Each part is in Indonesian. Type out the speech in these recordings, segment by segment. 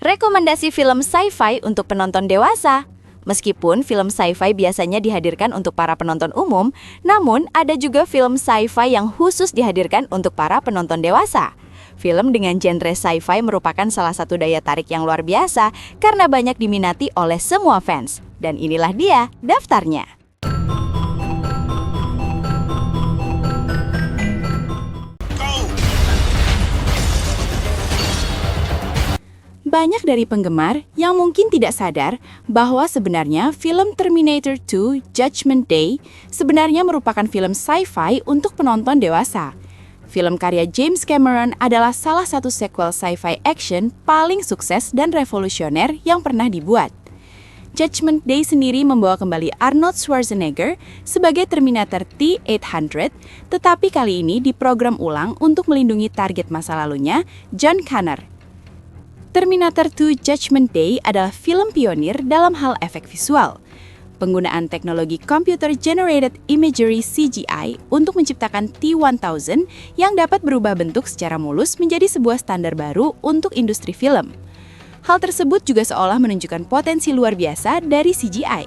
Rekomendasi film sci-fi untuk penonton dewasa. Meskipun film sci-fi biasanya dihadirkan untuk para penonton umum, namun ada juga film sci-fi yang khusus dihadirkan untuk para penonton dewasa. Film dengan genre sci-fi merupakan salah satu daya tarik yang luar biasa karena banyak diminati oleh semua fans. Dan inilah dia daftarnya. Banyak dari penggemar yang mungkin tidak sadar bahwa sebenarnya film Terminator 2 Judgment Day sebenarnya merupakan film sci-fi untuk penonton dewasa. Film karya James Cameron adalah salah satu sequel sci-fi action paling sukses dan revolusioner yang pernah dibuat. Judgment Day sendiri membawa kembali Arnold Schwarzenegger sebagai Terminator T-800, tetapi kali ini diprogram ulang untuk melindungi target masa lalunya, John Connor. Terminator 2 Judgment Day adalah film pionir dalam hal efek visual. Penggunaan teknologi Computer Generated Imagery CGI untuk menciptakan T-1000 yang dapat berubah bentuk secara mulus menjadi sebuah standar baru untuk industri film. Hal tersebut juga seolah menunjukkan potensi luar biasa dari CGI.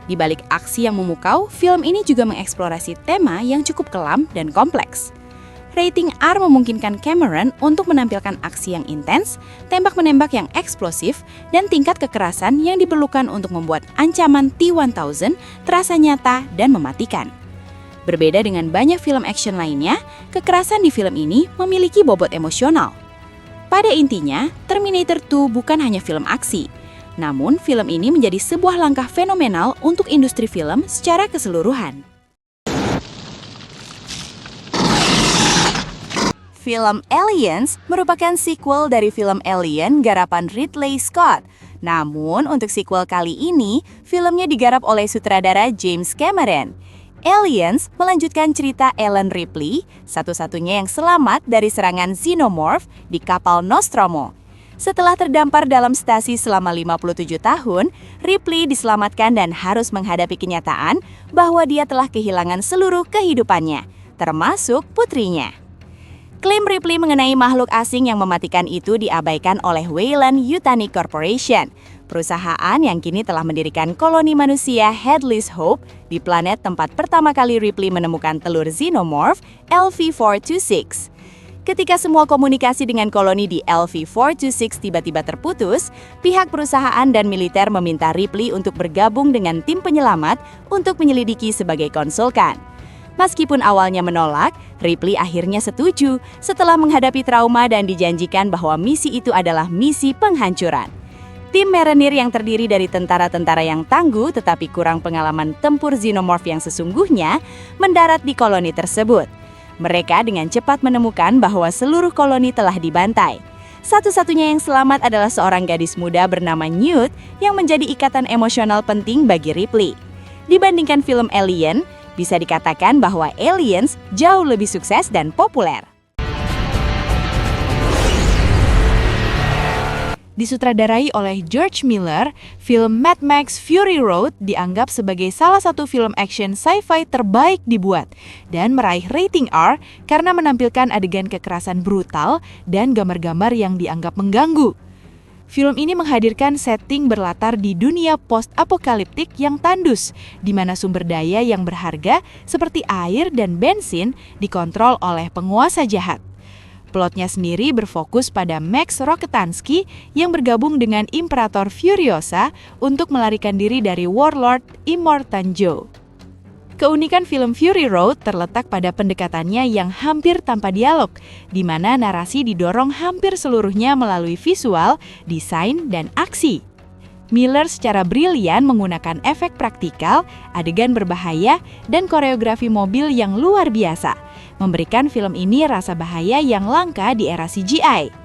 Di balik aksi yang memukau, film ini juga mengeksplorasi tema yang cukup kelam dan kompleks. Rating R memungkinkan Cameron untuk menampilkan aksi yang intens, tembak-menembak yang eksplosif, dan tingkat kekerasan yang diperlukan untuk membuat ancaman T-1000 terasa nyata dan mematikan. Berbeda dengan banyak film action lainnya, kekerasan di film ini memiliki bobot emosional. Pada intinya, Terminator 2 bukan hanya film aksi, namun film ini menjadi sebuah langkah fenomenal untuk industri film secara keseluruhan. Film Aliens merupakan sequel dari film Alien garapan Ridley Scott. Namun, untuk sequel kali ini, filmnya digarap oleh sutradara James Cameron. Aliens melanjutkan cerita Ellen Ripley, satu-satunya yang selamat dari serangan Xenomorph di kapal Nostromo. Setelah terdampar dalam stasi selama 57 tahun, Ripley diselamatkan dan harus menghadapi kenyataan bahwa dia telah kehilangan seluruh kehidupannya, termasuk putrinya. Klaim Ripley mengenai makhluk asing yang mematikan itu diabaikan oleh Weyland-Yutani Corporation, perusahaan yang kini telah mendirikan koloni manusia Headless Hope di planet tempat pertama kali Ripley menemukan telur Xenomorph LV-426. Ketika semua komunikasi dengan koloni di LV-426 tiba-tiba terputus, pihak perusahaan dan militer meminta Ripley untuk bergabung dengan tim penyelamat untuk menyelidiki sebagai konsultan. Meskipun awalnya menolak, Ripley akhirnya setuju setelah menghadapi trauma dan dijanjikan bahwa misi itu adalah misi penghancuran. Tim Marinir yang terdiri dari tentara-tentara yang tangguh tetapi kurang pengalaman tempur Xenomorph yang sesungguhnya mendarat di koloni tersebut. Mereka dengan cepat menemukan bahwa seluruh koloni telah dibantai. Satu-satunya yang selamat adalah seorang gadis muda bernama Newt yang menjadi ikatan emosional penting bagi Ripley. Dibandingkan film Alien, bisa dikatakan bahwa Aliens jauh lebih sukses dan populer. Disutradarai oleh George Miller, film Mad Max Fury Road dianggap sebagai salah satu film action sci-fi terbaik dibuat dan meraih rating R karena menampilkan adegan kekerasan brutal dan gambar-gambar yang dianggap mengganggu. Film ini menghadirkan setting berlatar di dunia post-apokaliptik yang tandus, di mana sumber daya yang berharga seperti air dan bensin dikontrol oleh penguasa jahat. Plotnya sendiri berfokus pada Max Rokitansky yang bergabung dengan Imperator Furiosa untuk melarikan diri dari Warlord Immortan Joe. Keunikan film Fury Road terletak pada pendekatannya yang hampir tanpa dialog, di mana narasi didorong hampir seluruhnya melalui visual, desain, dan aksi. Miller secara brilian menggunakan efek praktikal, adegan berbahaya, dan koreografi mobil yang luar biasa, memberikan film ini rasa bahaya yang langka di era CGI.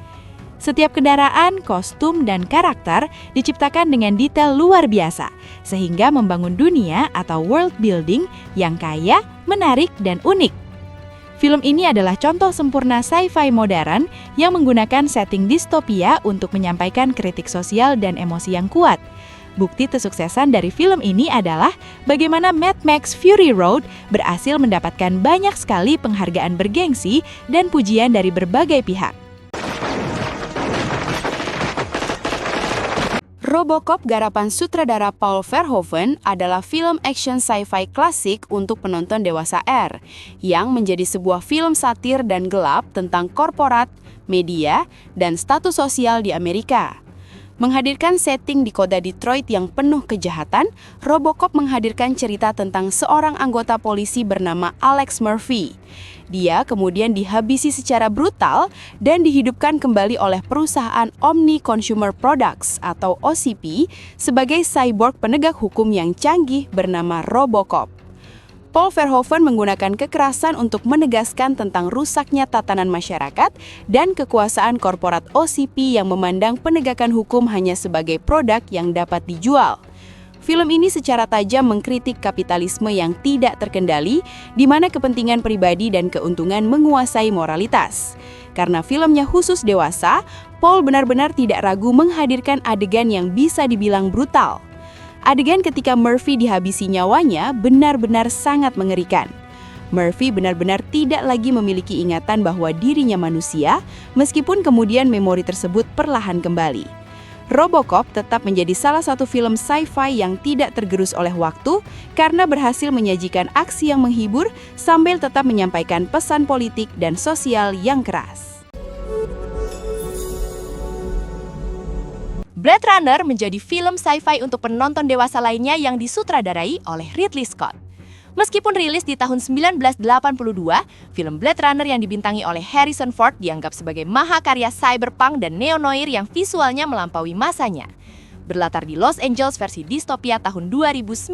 Setiap kendaraan, kostum, dan karakter diciptakan dengan detail luar biasa, sehingga membangun dunia atau world building yang kaya, menarik, dan unik. Film ini adalah contoh sempurna sci-fi modern yang menggunakan setting distopia untuk menyampaikan kritik sosial dan emosi yang kuat. Bukti kesuksesan dari film ini adalah bagaimana Mad Max Fury Road berhasil mendapatkan banyak sekali penghargaan bergengsi dan pujian dari berbagai pihak. Robocop garapan sutradara Paul Verhoeven adalah film action sci-fi klasik untuk penonton dewasa R, yang menjadi sebuah film satir dan gelap tentang korporat, media, dan status sosial di Amerika. Menghadirkan setting di kota Detroit yang penuh kejahatan, Robocop menghadirkan cerita tentang seorang anggota polisi bernama Alex Murphy. Dia kemudian dihabisi secara brutal dan dihidupkan kembali oleh perusahaan Omni Consumer Products atau OCP sebagai cyborg penegak hukum yang canggih bernama Robocop. Paul Verhoeven menggunakan kekerasan untuk menegaskan tentang rusaknya tatanan masyarakat dan kekuasaan korporat OCP yang memandang penegakan hukum hanya sebagai produk yang dapat dijual. Film ini secara tajam mengkritik kapitalisme yang tidak terkendali, di mana kepentingan pribadi dan keuntungan menguasai moralitas. Karena filmnya khusus dewasa, Paul benar-benar tidak ragu menghadirkan adegan yang bisa dibilang brutal. Adegan ketika Murphy dihabisi nyawanya benar-benar sangat mengerikan. Murphy benar-benar tidak lagi memiliki ingatan bahwa dirinya manusia, meskipun kemudian memori tersebut perlahan kembali. Robocop tetap menjadi salah satu film sci-fi yang tidak tergerus oleh waktu karena berhasil menyajikan aksi yang menghibur sambil tetap menyampaikan pesan politik dan sosial yang keras. Blade Runner menjadi film sci-fi untuk penonton dewasa lainnya yang disutradarai oleh Ridley Scott. Meskipun rilis di tahun 1982, film Blade Runner yang dibintangi oleh Harrison Ford dianggap sebagai mahakarya cyberpunk dan neo-noir yang visualnya melampaui masanya. Berlatar di Los Angeles versi distopia tahun 2019,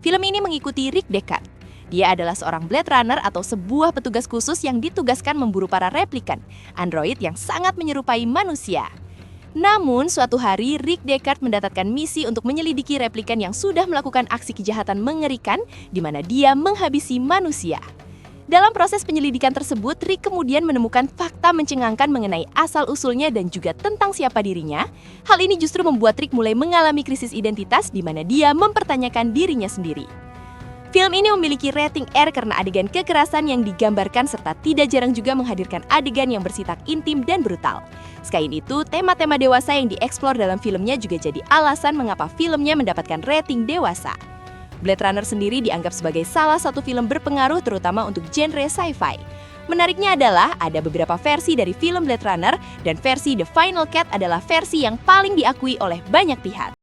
film ini mengikuti Rick Deckard. Dia adalah seorang Blade Runner atau sebuah petugas khusus yang ditugaskan memburu para replikan, android yang sangat menyerupai manusia. Namun, suatu hari Rick Deckard mendapatkan misi untuk menyelidiki replikan yang sudah melakukan aksi kejahatan mengerikan di mana dia menghabisi manusia. Dalam proses penyelidikan tersebut, Rick kemudian menemukan fakta mencengangkan mengenai asal-usulnya dan juga tentang siapa dirinya. Hal ini justru membuat Rick mulai mengalami krisis identitas di mana dia mempertanyakan dirinya sendiri. Film ini memiliki rating R karena adegan kekerasan yang digambarkan serta tidak jarang juga menghadirkan adegan yang bersifat intim dan brutal. Selain itu, tema-tema dewasa yang dieksplor dalam filmnya juga jadi alasan mengapa filmnya mendapatkan rating dewasa. Blade Runner sendiri dianggap sebagai salah satu film berpengaruh terutama untuk genre sci-fi. Menariknya adalah ada beberapa versi dari film Blade Runner dan versi The Final Cut adalah versi yang paling diakui oleh banyak pihak.